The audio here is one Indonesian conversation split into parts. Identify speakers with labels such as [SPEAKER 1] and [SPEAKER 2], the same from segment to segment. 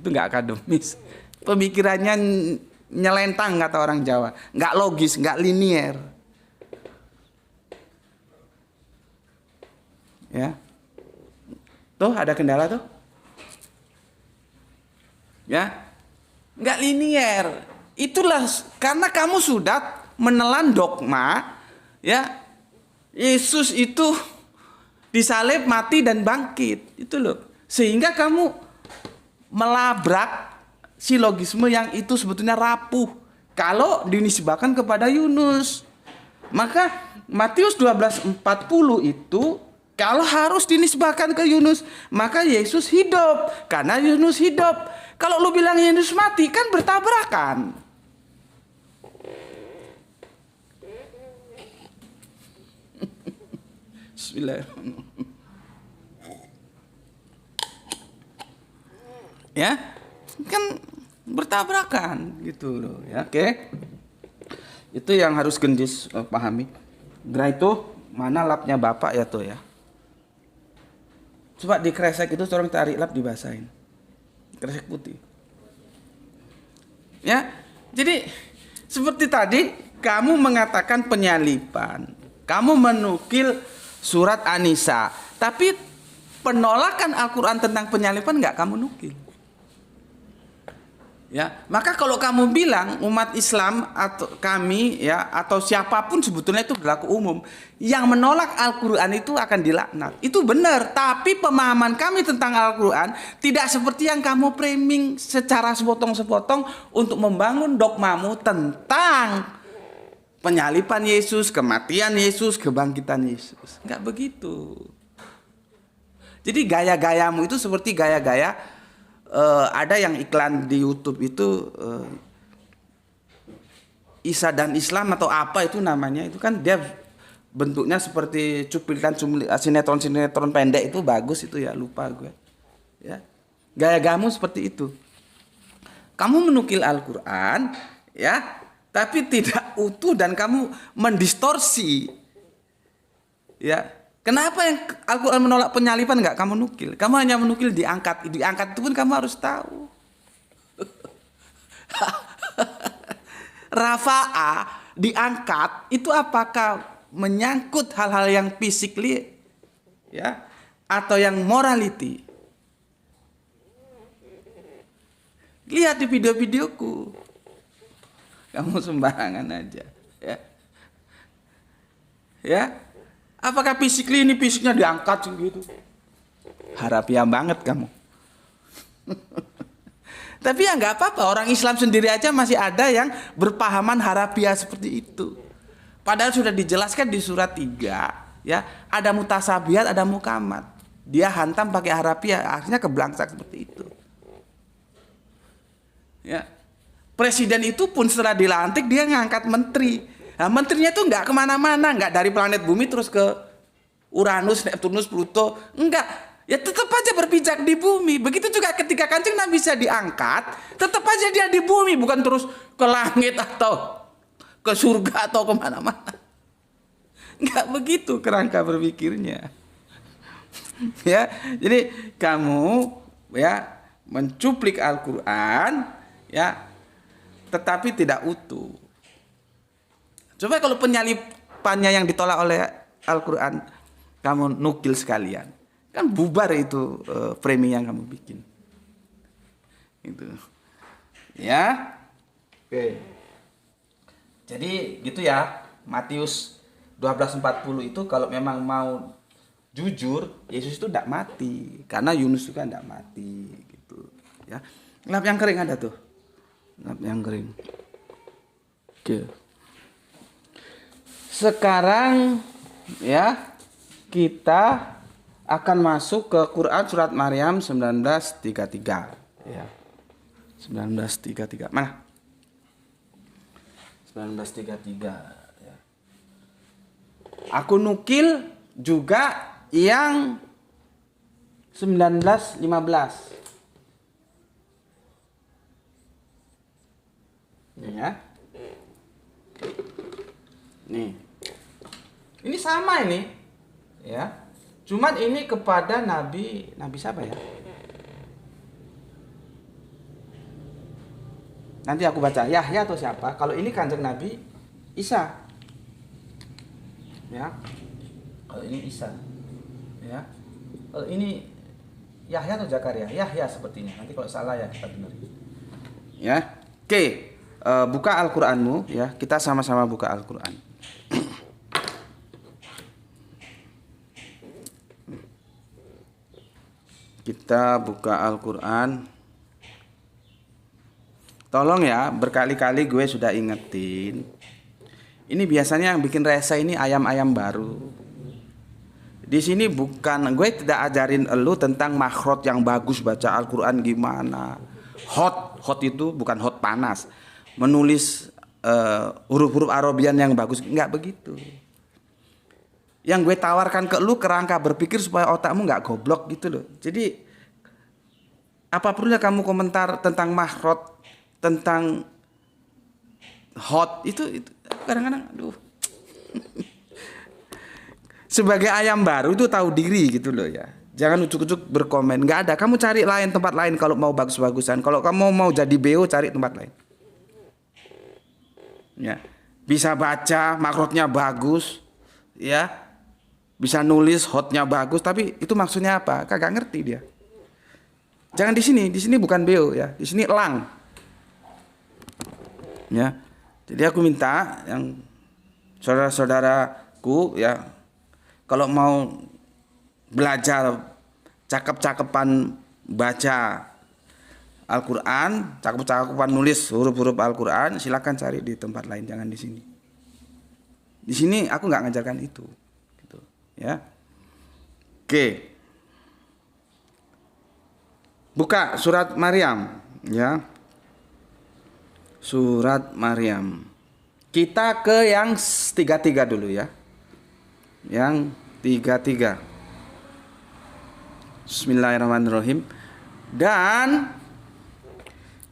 [SPEAKER 1] Itu nggak akademis. Pemikirannya nyelentang kata orang Jawa, nggak logis, nggak linier. Ya, tuh ada kendala tuh. Ya, nggak linier. Itulah karena kamu sudah menelan dogma, ya Yesus itu disalib, mati dan bangkit, itu loh. Sehingga kamu melabrak silogisme yang itu sebetulnya rapuh kalau dinisbahkan kepada Yunus. Maka Matius 12:40 itu kalau harus dinisbahkan ke Yunus, maka Yesus hidup karena Yunus hidup. Kalau lu bilang Yunus mati kan bertabrakan. Bismillahirrahmanirrahim. Ya, kan bertabrakan gitu loh ya. Oke. Itu yang harus Gendis pahami. Nah itu mana lapnya Bapak ya tuh ya. Coba dikresek itu orang tarik lap dibasahin. Kresek putih. Ya. Jadi seperti tadi kamu mengatakan penyaliban. Kamu menukil surat An-Nisa, tapi penolakan Al-Qur'an tentang penyaliban enggak kamu nukil. Ya, maka kalau kamu bilang umat Islam atau kami ya atau siapapun sebetulnya itu berlaku umum, yang menolak Al-Qur'an itu akan dilaknat. Itu benar, tapi pemahaman kami tentang Al-Qur'an tidak seperti yang kamu framing secara sepotong-sepotong untuk membangun dogmamu tentang penyaliban Yesus, kematian Yesus, kebangkitan Yesus. Enggak begitu. Jadi gaya-gayamu itu seperti gaya-gaya ada yang iklan di YouTube itu Isa dan Islam atau apa itu namanya, itu kan dia bentuknya seperti cuplikan sinetron pendek, itu bagus itu ya, lupa gue ya. Gaya-gayamu seperti itu, kamu menukil Al-Qur'an ya tapi tidak utuh dan kamu mendistorsi ya. Kenapa yang Al-Qur'an menolak penyaliban enggak kamu nukil? Kamu hanya menukil diangkat. Diangkat itu pun kamu harus tahu. Rafa'a diangkat itu apakah menyangkut hal-hal yang physically ya atau yang morality? Lihat di video-videoku. Kamu sembarangan aja ya. Ya. Apakah physically ini fisiknya diangkat gitu? Harafiah banget kamu. Tapi ya nggak apa-apa, orang Islam sendiri aja masih ada yang berpahaman harafiah seperti itu. Padahal sudah dijelaskan di surat 3 ya, ada mutasabihat, ada mukamat. Dia hantam pakai harafiah, akhirnya keblangsak seperti itu. Ya. Presiden itu pun setelah dilantik dia ngangkat menteri. Nah, menterinya itu nggak kemana-mana, nggak dari planet bumi terus ke Uranus, Neptunus, Pluto, enggak. Ya tetap aja berpijak di bumi. Begitu juga ketika Kanjeng Nabi bisa diangkat, tetap aja dia di bumi, bukan terus ke langit atau ke surga atau kemana-mana. Enggak begitu kerangka berpikirnya. Ya, jadi kamu ya mencuplik Al-Qur'an ya, tetapi tidak utuh. Coba kalau penyalipannya yang ditolak oleh Al-Qur'an kamu nukil sekalian, kan bubar itu framing yang kamu bikin. Itu. Ya. Oke. Jadi gitu ya. Matius 12:40 itu kalau memang mau jujur, Yesus itu tidak mati karena Yunus juga tidak mati gitu, ya. Lap yang kering ada tuh. Lap yang kering. Oke. Sekarang ya kita akan masuk ke Quran surat Maryam 19:33 ya. 19:33. Mana? 19:33 ya. Aku nukil juga yang 19:15. Ya. Nih. Ini sama ini. Ya. Cuman ini kepada Nabi siapa ya? Nanti aku baca Yahya atau siapa. Kalau ini Kanjeng Nabi Isa. Ya. Kalau ini Isa. Ya. Kalau ini Yahya atau Zakaria? Yahya sepertinya. Nanti kalau salah ya kita benar. Ya. Oke. Buka Al-Qur'anmu ya. Kita sama-sama buka Al-Qur'an. Kita buka Al-Qur'an. Tolong ya, berkali-kali gue sudah ingetin. Ini biasanya yang bikin rese ini ayam-ayam baru. Di sini bukan, gue tidak ajarin elu tentang makhraj yang bagus baca Al-Qur'an gimana. Hot itu bukan hot panas. Menulis huruf-huruf Arabian yang bagus, enggak begitu. Yang gue tawarkan ke elu kerangka berpikir supaya otakmu enggak goblok gitu loh. Jadi apa perlunya kamu komentar tentang makhraj, tentang hot itu kadang-kadang aduh. Sebagai ayam baru itu tahu diri gitu loh ya. Jangan ucuk-ucuk berkomen. Nggak ada. Kamu cari tempat lain kalau mau bagus-bagusan. Kalau kamu mau jadi BO cari tempat lain. Ya. Bisa baca, makrotnya bagus, ya. Bisa nulis, hotnya bagus, tapi itu maksudnya apa? Kagak ngerti dia. Jangan di sini. Di sini bukan BO ya. Di sini elang. Ya. Jadi aku minta yang saudara-saudaraku ya, kalau mau belajar cakep-cakepan baca Al-Qur'an, cakep-cakepan nulis huruf-huruf Al-Qur'an, silakan cari di tempat lain, jangan di sini. Di sini aku nggak ngajarkan itu, gitu, ya. Oke. Buka surat Maryam, ya. Surat Maryam. Kita ke yang 33 dulu ya. Yang 33. Bismillahirrahmanirrahim. Dan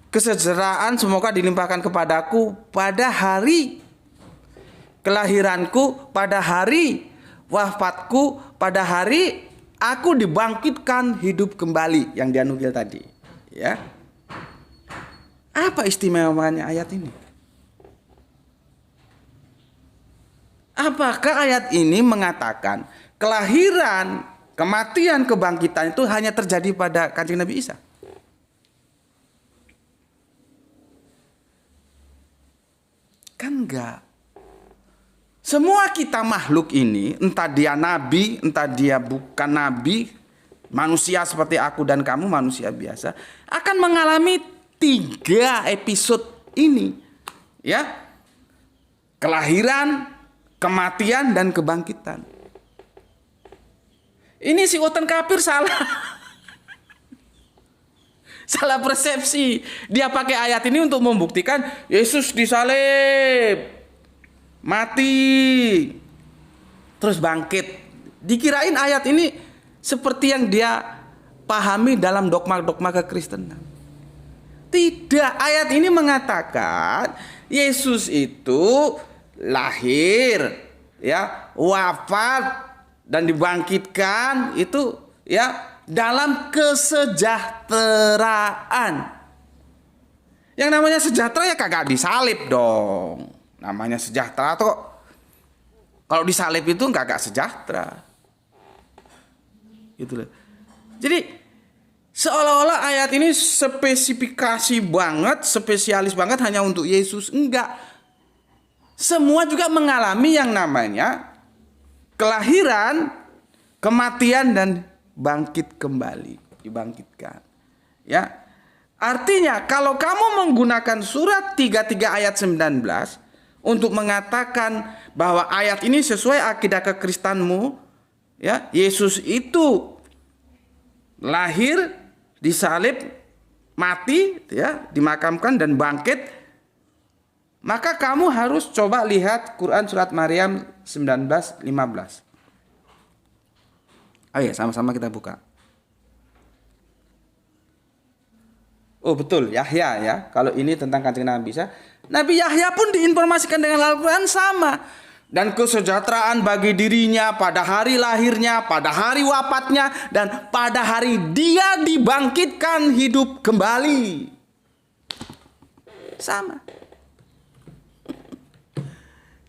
[SPEAKER 1] kesejahteraan semoga dilimpahkan kepadaku pada hari kelahiranku, pada hari wafatku, pada hari aku dibangkitkan hidup kembali, yang dia nukil tadi, ya. Apa istimewanya ayat ini? Apakah ayat ini mengatakan kelahiran, kematian, kebangkitan itu hanya terjadi pada Kanjeng Nabi Isa? Kan enggak. Semua kita makhluk ini, entah dia nabi, entah dia bukan nabi, manusia seperti aku dan kamu, manusia biasa, akan mengalami 3 episode ini, ya. Kelahiran, kematian, dan kebangkitan. Ini si Oten kafir salah. Salah persepsi. Dia pakai ayat ini untuk membuktikan Yesus disalib, mati, terus bangkit. Dikirain ayat ini seperti yang dia pahami dalam dogma-dogma kekristenan. Tidak, ayat ini mengatakan Yesus itu lahir, ya, wafat dan dibangkitkan itu ya dalam kesejahteraan. Yang namanya sejahtera ya kagak disalib dong. Namanya sejahtera tuh kalau disalib itu kagak sejahtera. Gitu loh. Jadi seolah-olah ayat ini spesifikasi banget, spesialis banget hanya untuk Yesus. Enggak. Semua juga mengalami yang namanya kelahiran, kematian, dan bangkit kembali. Dibangkitkan. Ya. Artinya kalau kamu menggunakan surat 33 ayat 19 untuk mengatakan bahwa ayat ini sesuai akidah kekristenanmu, ya, Yesus itu lahir, disalib, mati, ya, dimakamkan dan bangkit, maka kamu harus coba lihat Quran surat Maryam 19:15. Ayo sama-sama kita buka. Oh betul, Yahya ya. Kalau ini tentang Kanjeng Nabi Isa, Nabi Yahya pun diinformasikan dengan Al-Quran sama. Dan kesejahteraan bagi dirinya pada hari lahirnya, pada hari wafatnya, dan pada hari dia dibangkitkan hidup kembali. sama.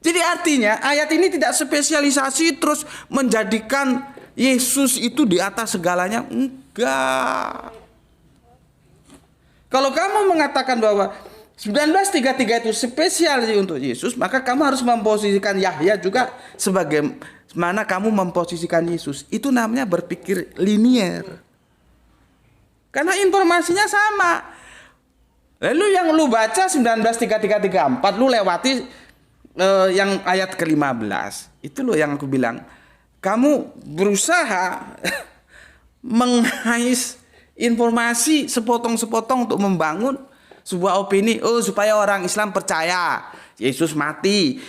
[SPEAKER 1] Jadi artinya ayat ini tidak spesialisasi terus menjadikan Yesus itu di atas segalanya. Enggak. Kalau kamu mengatakan bahwa 19:33 itu spesial untuk Yesus, maka kamu harus memposisikan Yahya juga sebagaimana kamu memposisikan Yesus. Itu namanya berpikir linier. Karena informasinya sama. Lalu yang lu baca 19:33-34, lu lewati yang ayat ke-15. Itu loh yang aku bilang. Kamu berusaha mengais informasi sepotong-sepotong untuk membangun sebuah opini. Oh, supaya orang Islam percaya Yesus mati,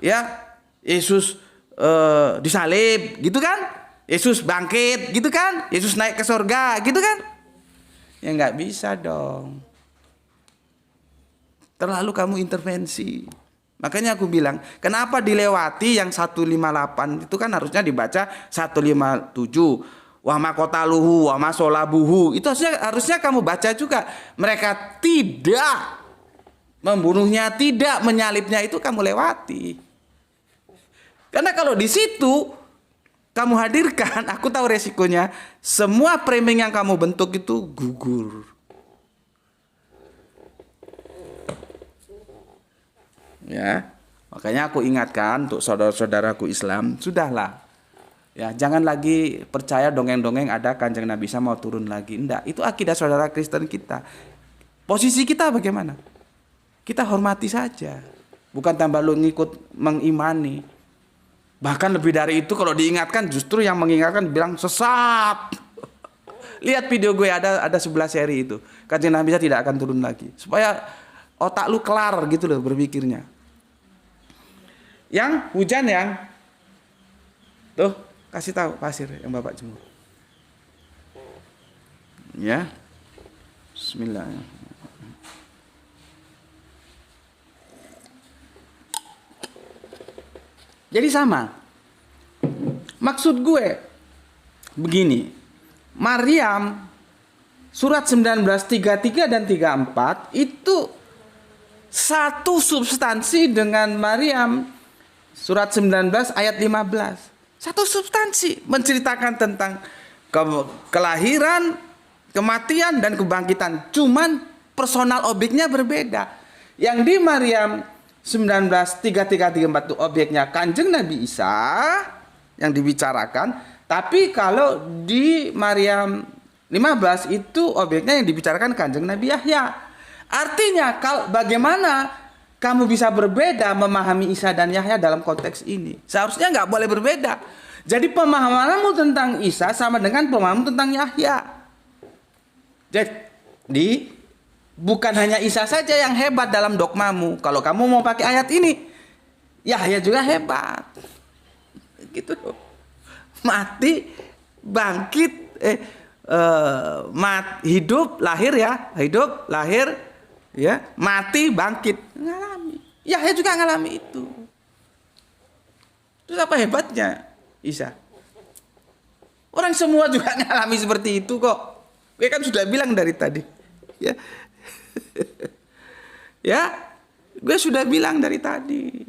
[SPEAKER 1] ya, Yesus disalib, gitu kan? Yesus bangkit, gitu kan? Yesus naik ke surga, gitu kan? Ya nggak bisa dong. Terlalu kamu intervensi. Makanya aku bilang, kenapa dilewati yang 158 itu kan harusnya dibaca 157. Wa ma qataluhu wa ma solabuhu. Itu harusnya kamu baca juga. Mereka tidak membunuhnya, tidak menyalibnya, itu kamu lewati. Karena kalau di situ kamu hadirkan, aku tahu resikonya. Semua framing yang kamu bentuk itu gugur. Ya, makanya aku ingatkan untuk saudara-saudaraku Islam, sudahlah. Ya, jangan lagi percaya dongeng-dongeng ada Kanjeng Nabi Isa mau turun lagi. Enggak, itu akidah saudara Kristen kita. Posisi kita bagaimana? Kita hormati saja. Bukan tambah lu ngikut mengimani. Bahkan lebih dari itu kalau diingatkan justru yang mengingatkan bilang sesat. Lihat video gue ada 11 seri itu. Kanjeng Nabi Isa tidak akan turun lagi. Supaya otak lu kelar gitu loh berpikirnya. Yang hujan yang tuh kasih tahu pasir yang Bapak jemur. Ya. Bismillah. Jadi sama. Maksud gue begini. Maryam surat 19:33 dan 34 itu satu substansi dengan Maryam surat 19 ayat 15. Satu substansi menceritakan tentang kelahiran, kematian dan kebangkitan. Cuman personal objeknya berbeda. Yang di Maryam 19:33-34 itu objeknya Kanjeng Nabi Isa yang dibicarakan, tapi kalau di Maryam 15 itu objeknya yang dibicarakan Kanjeng Nabi Yahya. Artinya bagaimana kamu bisa berbeda memahami Isa dan Yahya dalam konteks ini? Seharusnya nggak boleh berbeda. Jadi pemahamanmu tentang Isa sama dengan pemahamanmu tentang Yahya. Jadi bukan hanya Isa saja yang hebat dalam dogmamu. Kalau kamu mau pakai ayat ini, Yahya juga hebat. Gitu loh. Mati, bangkit, hidup, lahir ya, hidup, lahir, ya, mati, bangkit, ngalami. Yahya juga ngalami itu. Terus apa hebatnya Isa? Orang semua juga ngalami seperti itu kok. Gue kan sudah bilang dari tadi, ya. Ya, gue sudah bilang dari tadi,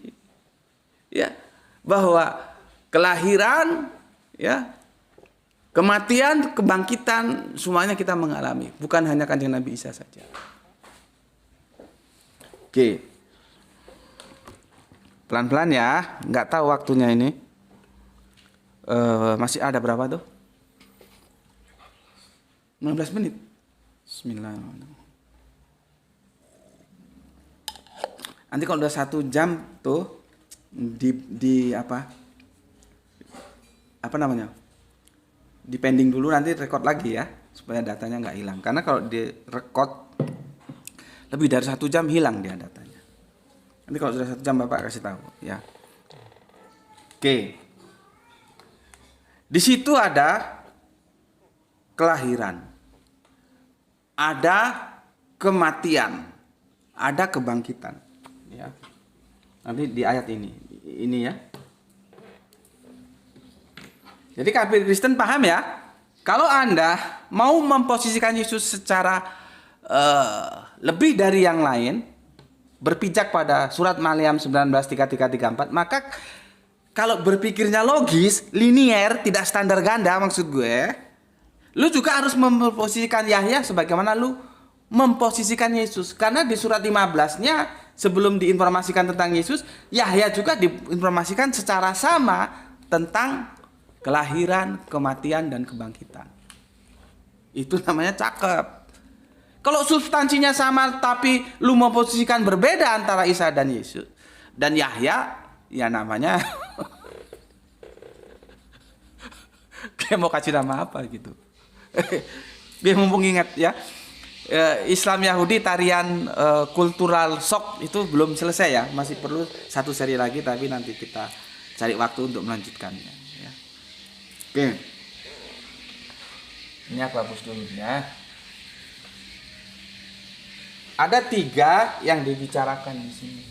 [SPEAKER 1] ya, bahwa kelahiran, ya, kematian, kebangkitan, semuanya kita mengalami. Bukan hanya Kanjeng Nabi Isa saja. Oke. Pelan-pelan ya. Nggak tahu waktunya ini. Masih ada berapa tuh? 15 menit. Bismillahirrahmanirrahim. Nanti kalau udah 1 jam tuh di apa namanya, di pending dulu, nanti record lagi ya supaya datanya nggak hilang. Karena kalau di record lebih dari 1 jam hilang dia datanya. Nanti kalau sudah 1 jam Bapak kasih tahu ya. Oke. Di situ ada kelahiran, ada kematian, ada kebangkitan. Ya. Nanti di ayat ini ya. Jadi kafir Kristen paham ya? Kalau Anda mau memposisikan Yesus secara lebih dari yang lain, berpijak pada surat Maryam 19:33-34, maka kalau berpikirnya logis, linier, tidak standar ganda maksud gue, lu juga harus memposisikan Yahya sebagaimana lu memposisikan Yesus. Karena di surat 15-nya sebelum diinformasikan tentang Yesus, Yahya juga diinformasikan secara sama tentang kelahiran, kematian, dan kebangkitan. Itu namanya cakep. Kalau substansinya sama tapi lu memposisikan berbeda antara Isa dan Yesus dan Yahya, ya namanya kayak mau kasih nama apa gitu. Biar mumpung ingat ya. Islam Yahudi tarian kultural shock itu belum selesai ya, masih perlu satu seri lagi, tapi nanti kita cari waktu untuk melanjutkannya ya. Oke. Ini aku hapus dulu ya. Ada 3 yang dibicarakan di sini.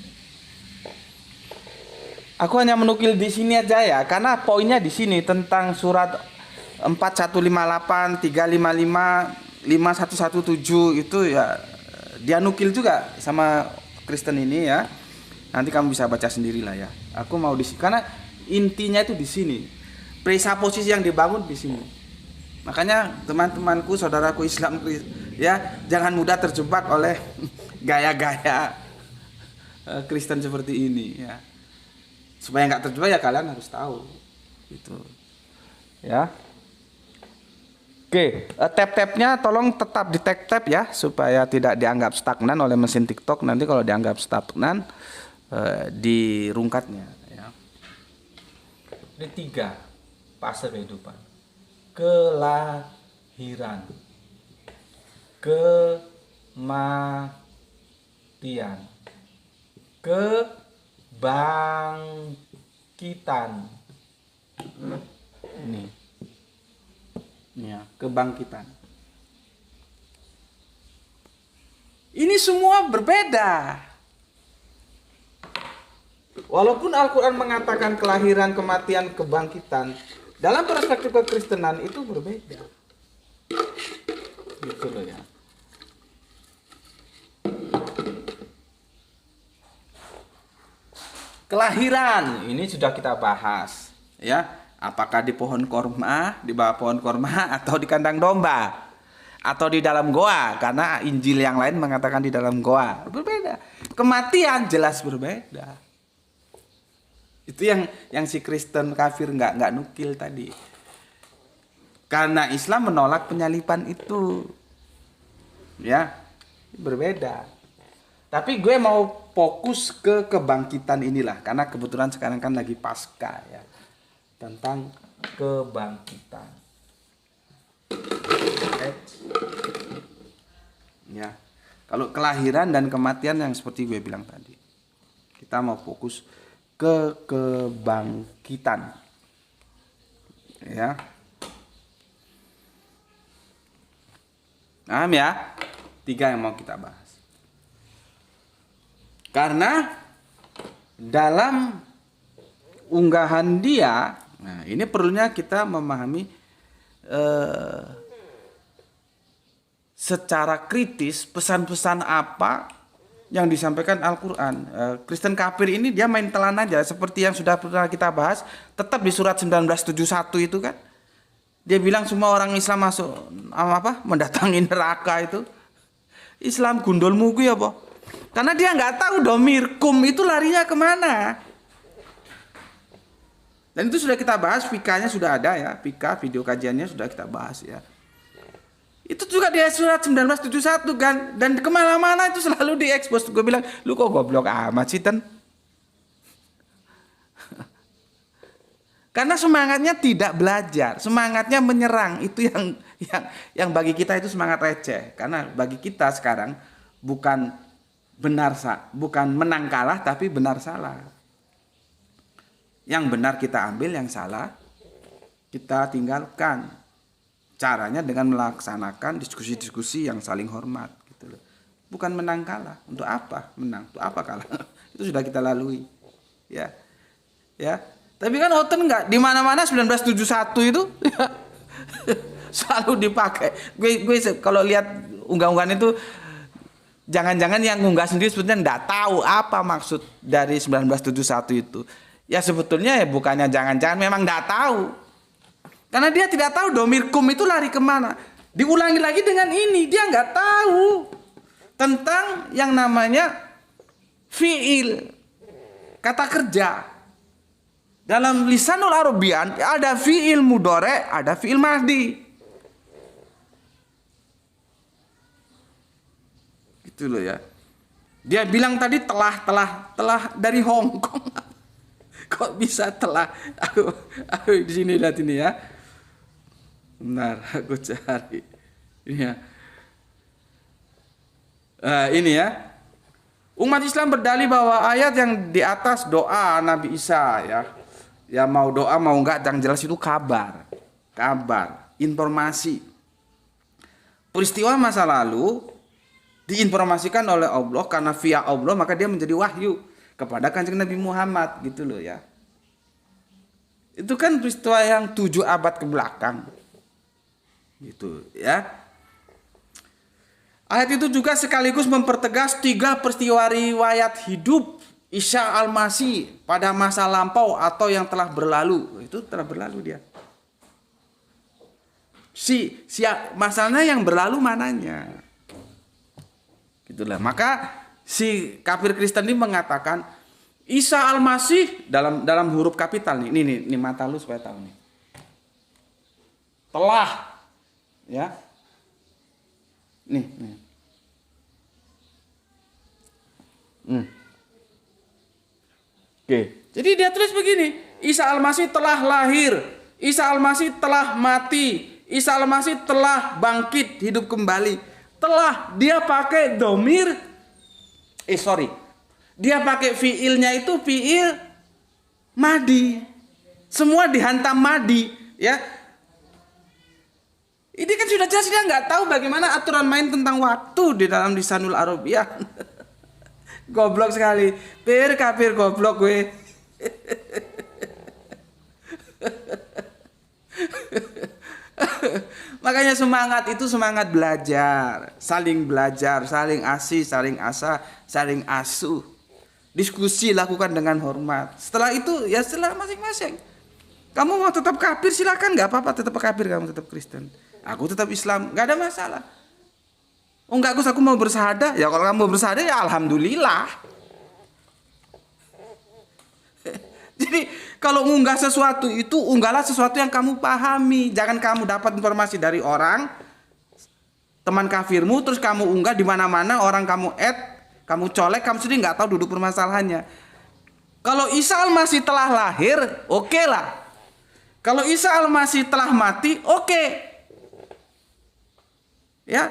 [SPEAKER 1] Aku hanya menukil di sini aja ya, karena poinnya di sini tentang surat 4158, 355, 5117 itu ya dia nukil juga sama Kristen ini ya. Nanti kamu bisa baca sendiri lah ya. Aku mau di sini karena intinya itu di sini. Presaposisi yang dibangun di sini. Makanya teman-temanku, saudaraku Islam ya, jangan mudah terjebak oleh gaya-gaya Kristen seperti ini ya. Supaya nggak terjebak ya kalian harus tahu gitu ya. Oke, tap-tapnya tolong tetap di tap-tap ya, supaya tidak dianggap stagnan oleh mesin TikTok. Nanti kalau dianggap stagnan dirungkatnya ya. Ini 3 fase kehidupan. Kelahiran, kematian, kebangkitan. Ini ya, kebangkitan. Ini semua berbeda. Walaupun Al-Quran mengatakan kelahiran, kematian, kebangkitan, dalam perspektif kekristenan itu berbeda. Gitu loh ya. Kelahiran ini sudah kita bahas ya. Apakah di pohon korma, di bawah pohon korma, atau di kandang domba, atau di dalam goa, karena Injil yang lain mengatakan di dalam goa. Berbeda. Kematian jelas berbeda. Itu yang si Kristen kafir nggak nukil tadi. Karena Islam menolak penyalipan itu. Ya, berbeda. Tapi gue mau fokus ke kebangkitan inilah, karena kebetulan sekarang kan lagi Paskah ya. Tentang kebangkitan. Ya. Kalau kelahiran dan kematian yang seperti gue bilang tadi. Kita mau fokus ke kebangkitan. Ya. Paham ya? 3 yang mau kita bahas. Karena dalam unggahan dia, nah ini perlunya kita memahami secara kritis pesan-pesan apa yang disampaikan Al-Quran. Kristen kafir ini dia main telan aja, seperti yang sudah pernah kita bahas, tetap di surat 1971 itu kan. Dia bilang semua orang Islam masuk mendatangi neraka itu. Islam gundulmu gue apa? Karena dia nggak tahu domir kum itu larinya kemana. Dan itu sudah kita bahas, fikahnya sudah ada ya, fikah video kajiannya sudah kita bahas ya. Itu juga di surat 1971 kan, dan kemana-mana itu selalu diekspos. Gue bilang, lu kok goblok amat sih Ten? Karena semangatnya tidak belajar, semangatnya menyerang. Itu yang bagi kita itu semangat receh. Karena bagi kita sekarang bukan bukan menang kalah, tapi benar salah. Yang benar kita ambil, yang salah kita tinggalkan. Caranya dengan melaksanakan diskusi-diskusi yang saling hormat gitu loh. Bukan menang kalah. Untuk apa menang? Untuk apa kalah? Itu sudah kita lalui. Ya. Ya. Tapi kan Oten enggak, di mana-mana 1971 itu ya, selalu dipakai. Gue kalau lihat unggah-unggahan itu Jangan-jangan yang ngunggah sendiri sebetulnya nggak tahu apa maksud dari 1971 itu. Ya sebetulnya ya bukannya jangan-jangan memang nggak tahu. Karena dia tidak tahu domir kum itu lari kemana. Diulangi lagi dengan ini, dia nggak tahu tentang yang namanya fiil, kata kerja. Dalam lisanul Arabian ada fiil mudhari, ada fiil madhi. Gitu loh ya. Dia bilang tadi telah dari Hong Kong. Kok bisa telah? Aku di sini lihat ini ya. Benar, aku cari. Ini ya. Ini ya. Umat Islam berdalih bahwa ayat yang di atas doa Nabi Isa ya. Ya mau doa mau enggak yang jelas itu kabar, informasi. Peristiwa masa lalu diinformasikan oleh Allah karena via Allah maka dia menjadi wahyu kepada Kanjeng Nabi Muhammad gitu loh ya. Itu kan peristiwa yang 7 abad ke belakang. Gitu ya. Ayat itu juga sekaligus mempertegas 3 peristiwa riwayat hidup Isa Al-Masih pada masa lampau atau yang telah berlalu. Itu telah berlalu dia. Masalahnya yang berlalu mananya? Itulah. Maka si kafir Kristen ini mengatakan Isa Al-Masih dalam huruf kapital nih. Ini mata lu supaya tahu nih. Telah ya. Nih. Oke. Jadi dia tulis begini, Isa Al-Masih telah lahir, Isa Al-Masih telah mati, Isa Al-Masih telah bangkit hidup kembali. Telah dia pakai domir, dia pakai fiilnya itu fiil madi, semua dihantam madi, ya. Ini kan sudah jelas dia nggak tahu bagaimana aturan main tentang waktu di dalam lisanul Arabiah. Goblok sekali, kafir goblok gue. Makanya semangat itu semangat belajar, saling asih, saling asah, saling asuh. Diskusi lakukan dengan hormat. Setelah itu ya setelah masing-masing. Kamu mau tetap kafir silakan, nggak apa-apa tetap kafir, kamu tetap Kristen. Aku tetap Islam, nggak ada masalah. Oh enggak Gus, aku mau bersahadah. Ya kalau kamu mau bersahadah ya alhamdulillah. Jadi kalau unggah sesuatu itu unggahlah sesuatu yang kamu pahami. Jangan kamu dapat informasi dari orang teman kafirmu terus kamu unggah di mana-mana, orang kamu add, kamu colek, kamu sendiri nggak tahu duduk permasalahannya. Kalau Isa Al-Masih telah lahir, oke lah. Kalau Isa Al-Masih telah mati, oke. Ya.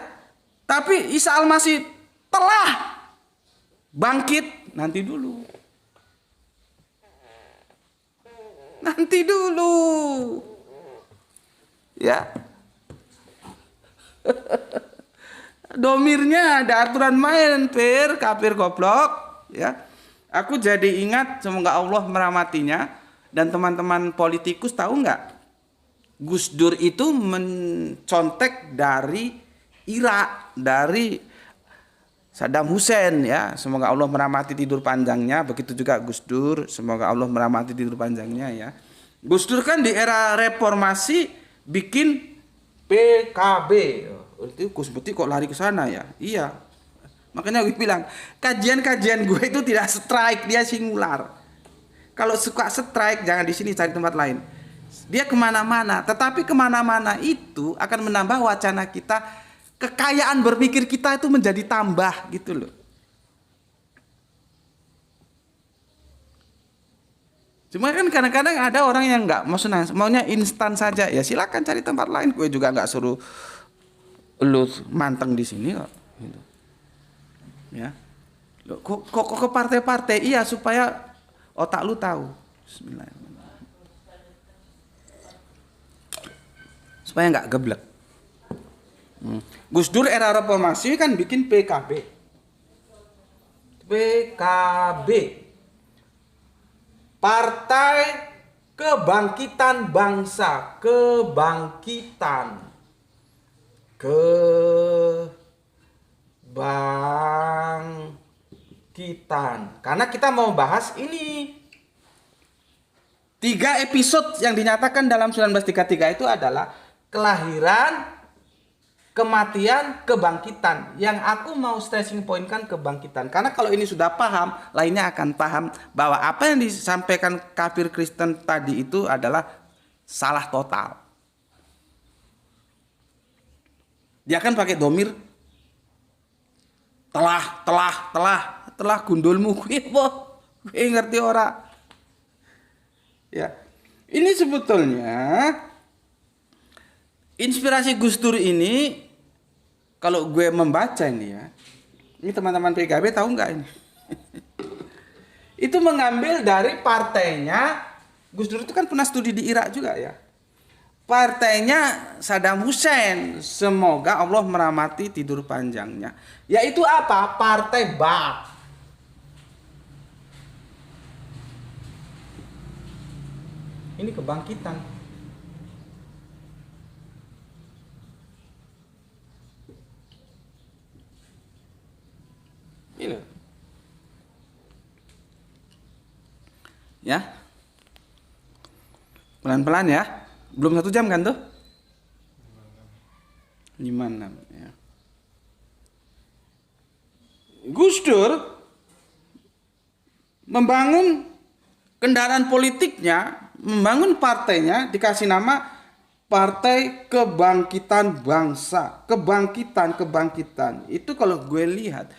[SPEAKER 1] Tapi Isa Al-Masih telah bangkit, nanti dulu. Ya. Domirnya ada aturan main, kafir goblok, ya. Aku jadi ingat, semoga Allah merahmatinya, dan teman-teman politikus tahu nggak? Gus Dur itu mencontek dari Irak, dari Saddam Hussein, ya. Semoga Allah merahmati tidur panjangnya. Begitu juga Gus Dur, semoga Allah merahmati tidur panjangnya, ya. Gus Dur kan di era reformasi bikin PKB. Itu Gus Putih kok lari ke sana ya? Iya. Makanya gue bilang, kajian-kajian gue itu tidak strike, dia singular. Kalau suka strike jangan di sini, cari tempat lain. Dia kemana-mana, tetapi kemana-mana itu akan menambah wacana kita. Kekayaan berpikir kita itu menjadi tambah gitu loh. Cuma kan kadang-kadang ada orang yang nggak maunya instan saja. Ya silakan cari tempat lain. Gue juga nggak suruh lu manteng di sini kok. Gitu. Ya. Kok ke partai-partai? Iya supaya otak lu tahu. Bismillahirrahmanirrahim. Supaya nggak geblek. Gus Dur era reformasi kan bikin PKB. Partai Kebangkitan Bangsa, Bangkitan. Karena kita mau bahas ini. 3 episode yang dinyatakan dalam 1933 itu adalah kelahiran, kematian, kebangkitan. Yang aku mau stressing point kan kebangkitan. Karena kalau ini sudah paham, lainnya akan paham bahwa apa yang disampaikan kafir Kristen tadi itu adalah salah total. Dia kan pakai domir telah gundulmu kuwi apa? Kuwi ngerti ora? Ya. Ini sebetulnya inspirasi Gus Dur ini kalau gue membaca ini ya. Ini teman-teman PKB tahu nggak ini? Itu mengambil dari partainya Gus Dur itu kan pernah studi di Irak juga ya. Partainya Saddam Hussein, semoga Allah merahmati tidur panjangnya. Yaitu apa? Partai Ba'ath. Ini kebangkitan. Ini. Ya. Pelan-pelan ya. Belum 1 jam kan tuh? 5-6 ya. Gus Dur membangun kendaraan politiknya, membangun partainya, dikasih nama Partai Kebangkitan Bangsa. Kebangkitan. Itu kalau gue lihat,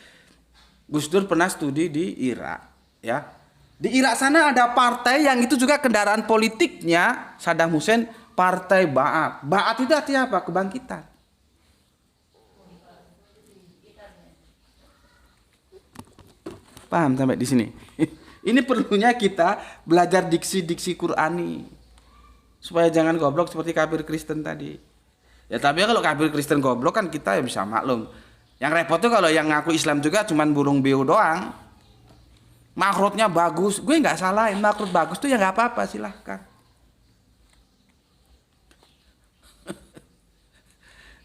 [SPEAKER 1] Gus Dur pernah studi di Irak, ya. Di Irak sana ada partai yang itu juga kendaraan politiknya Saddam Hussein, Partai Ba'ath. Ba'ath itu artinya apa? Kebangkitan. Paham sampai di sini? Ini perlunya kita belajar diksi-diksi Qur'ani supaya jangan goblok seperti kafir Kristen tadi. Ya tapi kalau kafir Kristen goblok kan kita ya bisa maklum. Yang repot tuh kalau yang ngaku Islam juga cuman burung beo doang. Makrotnya bagus, gue nggak salahin. Makrot bagus tuh ya nggak apa-apa, silahkan.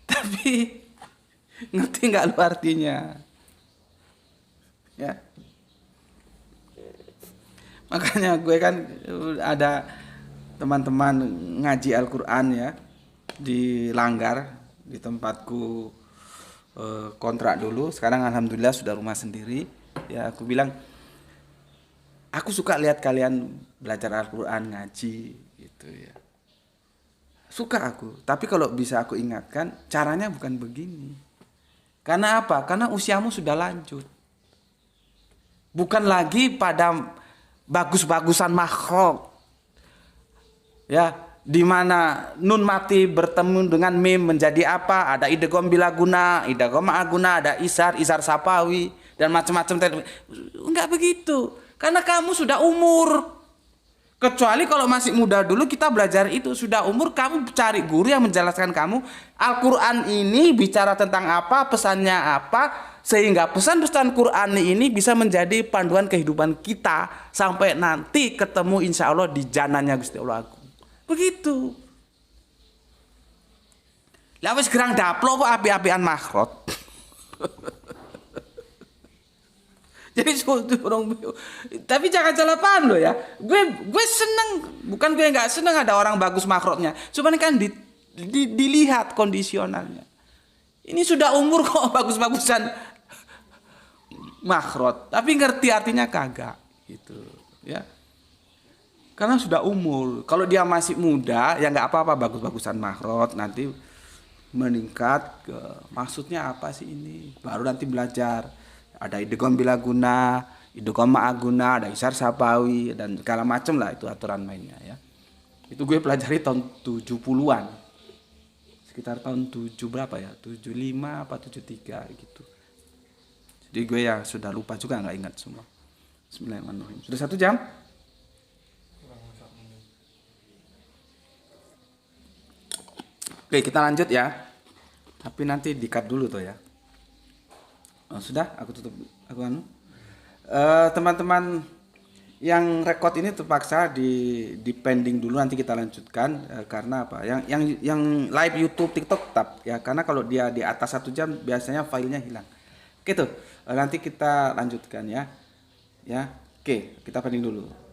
[SPEAKER 1] Tapi ngerti nggak lu artinya? Ya. Makanya gue kan ada teman-teman ngaji Al-Quran ya di Langgar, di tempatku kontrak dulu. Sekarang alhamdulillah sudah rumah sendiri. Ya aku bilang, aku suka lihat kalian belajar Al-Quran, ngaji gitu ya. Suka aku, tapi kalau bisa aku ingatkan caranya bukan begini. Karena apa? Karena usiamu sudah lanjut. Bukan lagi pada bagus-bagusan makhluk. Ya, di mana nun mati bertemu dengan mim menjadi apa? Ada idgham bila guna, idgham ma'aguna, ada isar sapawi dan macam-macam. Enggak begitu. Karena kamu sudah umur. Kecuali kalau masih muda dulu kita belajar itu, sudah umur kamu cari guru yang menjelaskan kamu Al-Qur'an ini bicara tentang apa, pesannya apa, sehingga pesan-pesan Qur'an ini bisa menjadi panduan kehidupan kita sampai nanti ketemu insya Allah di janannya Gusti Allah Agung. Begitu. Lah wis gerang daplo kok api-apian makhrot. Jadi tapi jangan salah paham loh ya. Gue seneng, bukan gue nggak seneng ada orang bagus makrotnya. Cuman kan dilihat kondisionalnya. Ini sudah umur kok bagus-bagusan makrot, tapi ngerti artinya kagak gitu ya. Karena sudah umur. Kalau dia masih muda ya nggak apa-apa bagus-bagusan makrot, nanti meningkat ke maksudnya apa sih ini. Baru nanti belajar. Ada idgham bila guna, idgham ma'aguna, ada isar sapawi dan segala macam lah itu aturan mainnya ya. Itu gue pelajari tahun 70-an. Sekitar tahun 7 berapa ya? 75 apa 73 gitu. Jadi gue ya sudah lupa juga, nggak ingat semua. Bismillahirrahmanirrahim. Sudah 1 jam? Oke, kita lanjut ya. Tapi nanti di-cut dulu tuh ya. Oh, sudah, aku tutup. Teman-teman yang rekod ini terpaksa di pending dulu, nanti kita lanjutkan karena apa? Yang live YouTube, TikTok tetap ya, karena kalau dia di atas 1 jam biasanya filenya hilang. Oke tuh, nanti kita lanjutkan ya. Ya, oke, kita banding dulu.